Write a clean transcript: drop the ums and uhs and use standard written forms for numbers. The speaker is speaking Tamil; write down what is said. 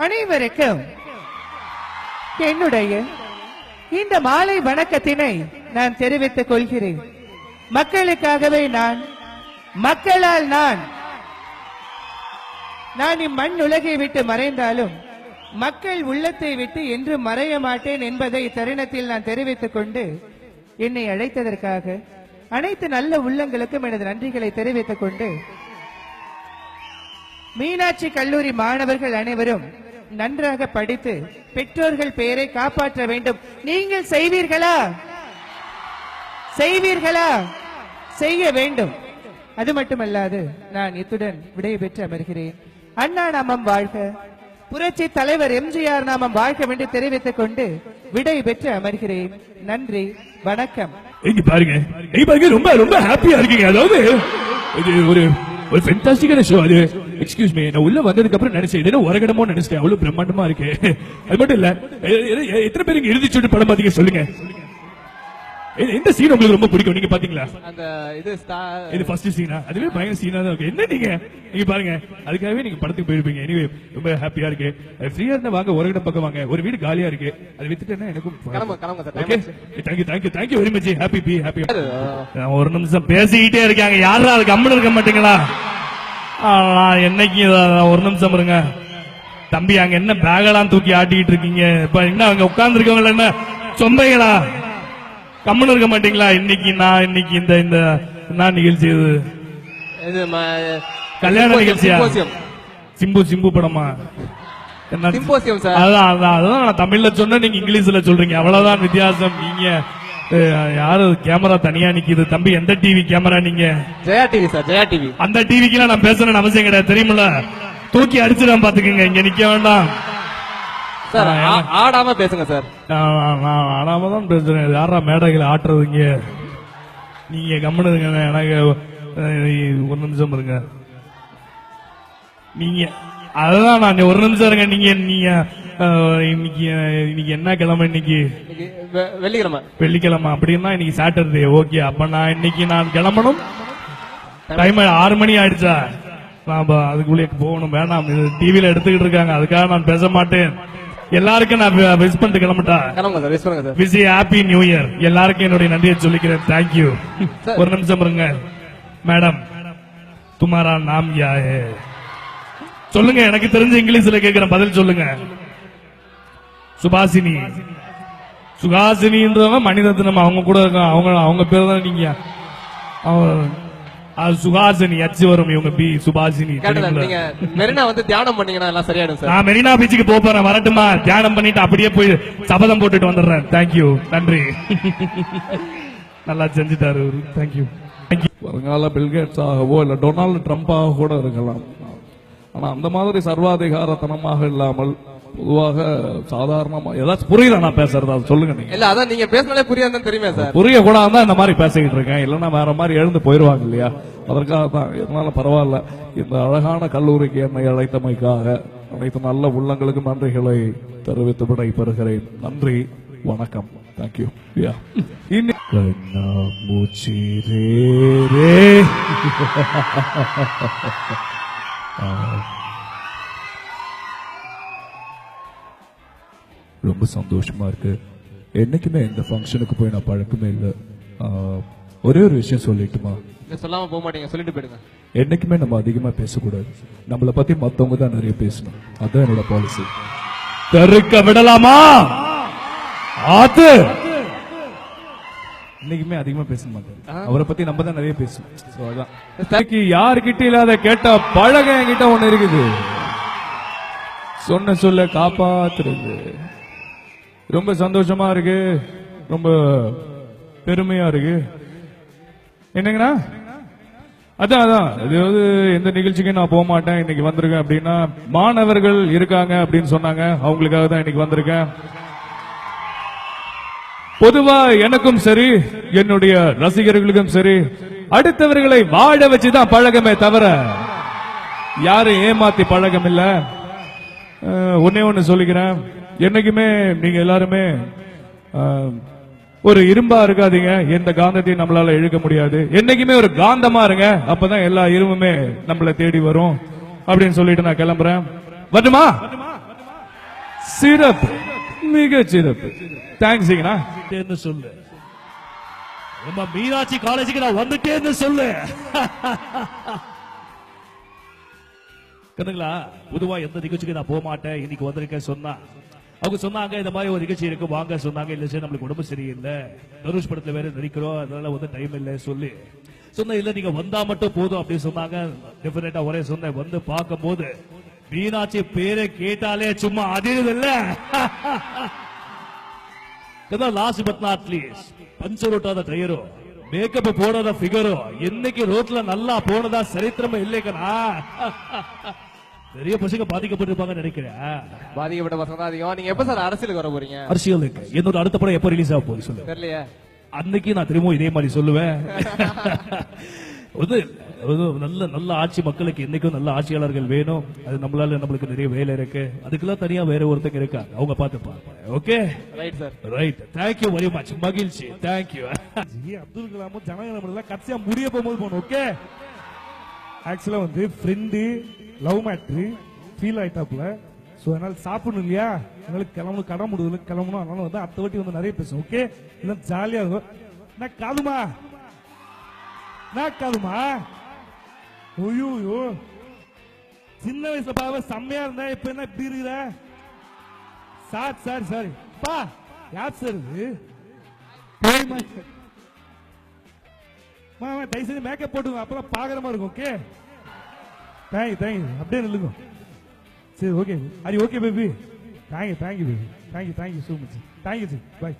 அனைவருக்கும் என்னுடைய இந்த மாலை வணக்கத்தினை நான் தெரிவித்துக் கொள்கிறேன். மக்களுக்காகவே நான், மக்களால் நான் இம்மண் உலகை விட்டு மறைந்தாலும் மக்கள் உள்ளத்தை விட்டு என்று மறைய மாட்டேன் என்பதை தருணத்தில் நான் தெரிவித்துக் கொண்டு என்னை அழைத்ததற்காக அனைத்து நல்ல உள்ளங்களுக்கும் எனது நன்றிகளை தெரிவித்துக் கொண்டு, மீனாட்சி கல்லூரி மாணவர்கள் அனைவரும் நன்றாக படித்து பெற்றோர்கள் பெயரை காப்பாற்ற வேண்டும். நீங்கள் செய்வீர்களா? செய்ய வேண்டும். அது மட்டுமல்லாது நான் இத்துடன் விடைபெற்று அமர்கிறேன். அண்ணா நாமம் வாழ்க, புரட்சி தலைவர் எம்ஜிஆர் நாமம் வாழ்க என்று தெரிவித்துக் கொண்டு விடை பெற்று அமர்கிறேன். நன்றி, வணக்கம். பாருங்க, ரொம்ப ரொம்ப ஹாப்பியா இருக்கீங்க. அதாவது ஒரு ஃபென்டாஸ்டிக்கான ஷோ அது. எக்ஸ்கியூஸ் மீ, நான் உள்ள வந்ததுக்கு அப்புறம் நினைச்சேன் உரகடமோ நினைச்சேன். அவ்வளவு பிரம்மாண்டமா இருக்கு. அது மட்டும் இல்ல, எத்தனை பேர் இங்க இறுதி சுட்டு படம் பாத்தீங்க சொல்லுங்க. எந்த சீன் உங்களுக்கு ரொம்ப பிடிக்கும்? நீங்க பாத்தீங்களா? அந்த இது ஃபர்ஸ்ட் சீனா? அதுவே பயங்கர சீனா தான் இருக்கு. என்ன நீங்க பாருங்க, அதுக்காகவே நீங்க படத்துக்கு போயிருப்பீங்க. எனிவே ரொம்ப ஹாப்பியா இருக்கு. ஃப்ரீயா இருந்தா வாங்க, ஒரு இடம் பக்கம் வாங்க. ஒரு வீடு காலியா இருக்கு, அது வித்துட்டேன்னா எனக்கும் thank you very much. Happy be happy. ஒரு நிமிஷம் பேசிக்கிட்டே இருக்காங்க, யாரா அதுக்கு அம்மன் இருக்க மாட்டீங்களா? என்னைக்கு ஒரு நிமிஷம் இருங்க தம்பி. அங்க என்ன பேகெல்லாம் தூக்கி ஆட்டிக்கிட்டு இருக்கீங்க? இப்ப என்ன அங்க உட்கார்ந்து இருக்கவங்க என்ன சொம்பைகளா? கம்மன் இருக்க மாட்டீங்களா? இன்னைக்கு இந்த என்ன நிகழ்ச்சி? இது கல்யாண நிகழ்ச்சியா? சிம்பு படமா? அதான் நான் தமிழ்ல சொன்ன, நீங்க இங்கிலீஷ்ல சொல்றீங்க, அவ்வளவுதான் வித்தியாசம். நீங்க யாரு கேமரா தனியா நிக்குது தம்பி? எந்த டிவி கேமரா? நீங்க Jaya TV sir, Jaya TV. அந்த டிவிக்கு நான் பேசணும்னு அவசியம் கிடையாது, தெரியுமில்ல? தூக்கி அடிச்சுதான் பாத்துக்கங்க, இங்க நிக்க வேண்டாம். சார் ஆடாம பேசுங்க சார். ஆடாம தான் பேசுறேன். யாரா மேடைகளை ஆட்டுறதுங்க? நீங்க கம்முனுங்க. எனக்கு ஒரு நிமிஷம் இருங்க. நீங்க அதுதான் நான் ஒரு நிமிஷம் இருங்க. நீங்க இன்னைக்கு என்ன கிழமை? இன்னைக்கு வெள்ளிக்கிழமை. அப்படின்னா இன்னைக்கு சாட்டர்டே. ஓகே, அப்ப நான் கிளம்பணும். டைம் 6 மணி ஆயிடுச்சா? அதுக்குள்ளே போகணும். வேணாம், டிவில எடுத்துக்கிட்டு இருக்காங்க, அதுக்காக நான் பேச மாட்டேன். எல்லாருக்கும் நான் விஷ் பண்ணிட்டு கிளம்பிட்டேன். Wish happy new year. எல்லாருக்கும் என்னுடைய நன்றியை சொல்லிக்கிறேன். தேங்க்யூ. ஒரு நிமிஷம் இருங்க மேடம். துமாரா நாம் யா ஹே? சொல்லுங்க, எனக்கு தெரிஞ்ச இங்கிலீஷ்ல கேட்கிறேன், பதில் சொல்லுங்க. சுகாசினின்றவங்க மணிரத்னம், அவங்க கூட இருக்காங்க. அவங்க பேர் தான் நீங்க. சுகாசினி அச்சு வரும், இவங்க பி சுபாசினி. மெரினா வந்து தியானம் பண்ணீங்கன்னா எல்லாம் சரியாயிடும் சார். நான் மெரினா பீச்சுக்கு போறேன், வரட்டுமா? தியானம் பண்ணிட்டு அப்படியே போய் சபதம் போட்டுட்டு வந்துடுறேன். தேங்க்யூ, நன்றி. நல்லா செஞ்சுட்டாரு. தேங்க்யூ. வருங்கால பில்கேட்ஸ் ஆகவோ இல்ல டொனால்டு ட்ரம்பாக கூட இருக்கலாம். ஆனா அந்த மாதிரி சர்வாதிகாரத்தனமாக இல்லாமல் பொதுவாக சாதாரணமா ஏதாச்சும் புரியுதா நான் பேசுறது? அது சொல்லுங்க. நீங்க இல்ல, அதான் நீங்க பேசினாலே புரியாதுன்னு தெரியுமே சார். புரிய கூடாதான் இந்த மாதிரி பேசிக்கிட்டு இருக்கேன், இல்லன்னா வேற மாதிரி எழுந்து போயிருவாங்க இல்லையா? அதற்காக தான். இருந்தாலும் பரவாயில்ல. இந்த அழகான கல்லூரிக்கு என்னை அழைத்தமைக்காக அனைத்து நல்ல உள்ளங்களுக்கும் நன்றிகளை தெரிவித்து விடை பெறுகிறேன். நன்றி, வணக்கம். தேங்க்யூ. ரொம்ப சந்தோஷமா இருக்கு. என்னைக்குமே இந்த ஃபங்க்ஷனுக்கு போய் நான் பழக்கமே இல்லை. ஒரே ஒரு விஷயம் சொல்லிட்டுமா? சொல்லாம போக மாட்டீங்க, சொல்லிட்டு போயிடுங்க. என்னைக்குமே நம்ம அதிகமா பேசக்கூடாது. நம்மளை பத்தி மத்தவங்க தான் நிறைய பேசணும். அதான் என்னோட பாலிசி. தெருக்க விடலாமா? ஆத்து இன்னைக்குமே அதிகமா பேச மாட்டேன். அவரை பத்தி நம்ம தான் நிறைய பேசணும். யாருக்கிட்ட இல்லாத கேட்ட பழகம் என்கிட்ட ஒண்ணு இருக்குது. சொன்ன சொல்ல காப்பாத்துறது. ரொம்ப சந்தோஷமா இருக்கு, ரொம்ப பெருமையா இருக்கு. என்னங்கண்ணா? அதான் அதாவது எந்த நிகழ்ச்சிக்கு நான் போக மாட்டேன். இன்னைக்கு வந்திருக்கேன் அப்படின்னா மாணவர்கள் இருக்காங்க அப்படின்னு சொன்னாங்க, அவங்களுக்காக தான் இன்னைக்கு வந்திருக்கேன். பொதுவா எனக்கும் சரி, என்னுடைய ரசிகர்களுக்கும் சரி, அடுத்தவர்களை வாழ வச்சுதான் பழகமே தவிர யாரும் ஏமாத்தி பழகம் இல்ல. ஒன்னே ஒன்னு சொல்லிக்கிறேன், என்னைக்குமே நீங்க எல்லாருமே ஒரு இரும்பா இருக்காதீங்க. எந்த காந்தத்தையும் நம்மளால இழுக்க முடியாது. என்னைக்குமே ஒரு காந்தமா இருங்க, அப்பதான் எல்லா இரும்புமே நம்மள தேடி வரும் அப்படின்னு சொல்லிட்டு நான் கிளம்புறேன். வரட்டுமா? சிறப்பு, மிக சிறப்பு. தேங்க்ஸ்ங்கண்ணா. வந்துட்டேன்னு சொல்லு. நம்ம மீனாட்சி காலேஜுக்கு நான் வந்துட்டேன்னு சொல்லு. கண்ணுங்களா, பொதுவா எந்த நிகழ்ச்சிக்கு நான் போக மாட்டேன், இன்னைக்கு வந்திருக்கேன் சொன்னா அவங்க சொன்னாங்க இந்த மாதிரி ஒரு நிகழ்ச்சி இருக்கு வாங்க சொன்னாங்க. இல்ல சார் நம்மளுக்கு உடம்பு சரியில்லை, தனுஷ் படத்துல வேற நடிக்கிறோம், அதனால வந்து டைம் இல்லை சொல்லி சொன்ன. இல்ல நீங்க வந்தா மட்டும் போதும் அப்படின்னு சொன்னாங்க. டெஃபினட்டா ஒரே சொன்னேன். வந்து பார்க்கும் போது மீனாட்சி பேரை கேட்டாலே சும்மா அதிருது இல்ல. Last but not least, puncture ஓட்டாத டயரோ, மேக்கப் போடாத ஃபிகரோ, என்னைக்கு ரோட்ல நல்லா போனதா சரித்திரமா இல்லைக்கனா. நிறைய பசங்க பாதிக்கப்பட்டிருப்பாங்க நினைக்கிறேன். பாதிக்கப்பட்ட பசங்க தான் அதிகம். நீங்க எப்ப சார் அரசியலுக்கு வர போறீங்க? அரசியலுக்கு என்னோட அடுத்த படம் எப்ப ரிலீஸ் ஆக போகுது சொல்லு. தெரியலையே. அன்னைக்கு நான் திரும்பவும் இதே மாதிரி சொல்லுவேன். நல்ல நல்ல ஆட்சி, மக்களுக்கு என்னைக்கும் நல்ல ஆட்சியாளர்கள் வேணும். அது நம்மளுக்கு நிறைய வேலை இருக்கு. அதுக்கெல்லாம் தனியா வேற ஒருத்தங்க இருக்காங்க, அவங்க பார்த்துப்பாங்க. Okay right sir. Right, thank you very much, மகிழ்ச்சி, தேங்க்யூ. அப்துல் கலாமும் ஜனகணமன்லாம் கடைசியா முடிய போகும்போது போகணும். ஓகே, ஆக்சுவலா வந்து ஃப்ரெண்டு லவ் மேட்ரு ஃபீல் ஆயிட்டாப்ல. ஸோ அதனால சாப்பிடணும் இல்லையா, அதனால கிளம்பணும், கடை முடிவு கிளம்பணும். அதனால வந்து அடுத்த வாட்டி வந்து நிறைய பேசும். ஓகே, இல்லை ஜாலியா இருக்கும். நான் காதுமா, நான் காதுமா, ஐயோ சின்ன வயசுல பாவ செம்மையா இருந்தா இப்ப என்ன இப்படி இருக்கிற? சார் சார் சாரி பா, யார் சார் இது? தயவு செஞ்சு மேக்கப் போட்டுங்க, அப்பதான் பாக்குறமா இருக்கும். ஓகே, தேங்க்யூ, அப்படியே நில்லுங்க. சரி, okay, Hari okay baby, thank you baby, thank you so much, thank you, பாய்.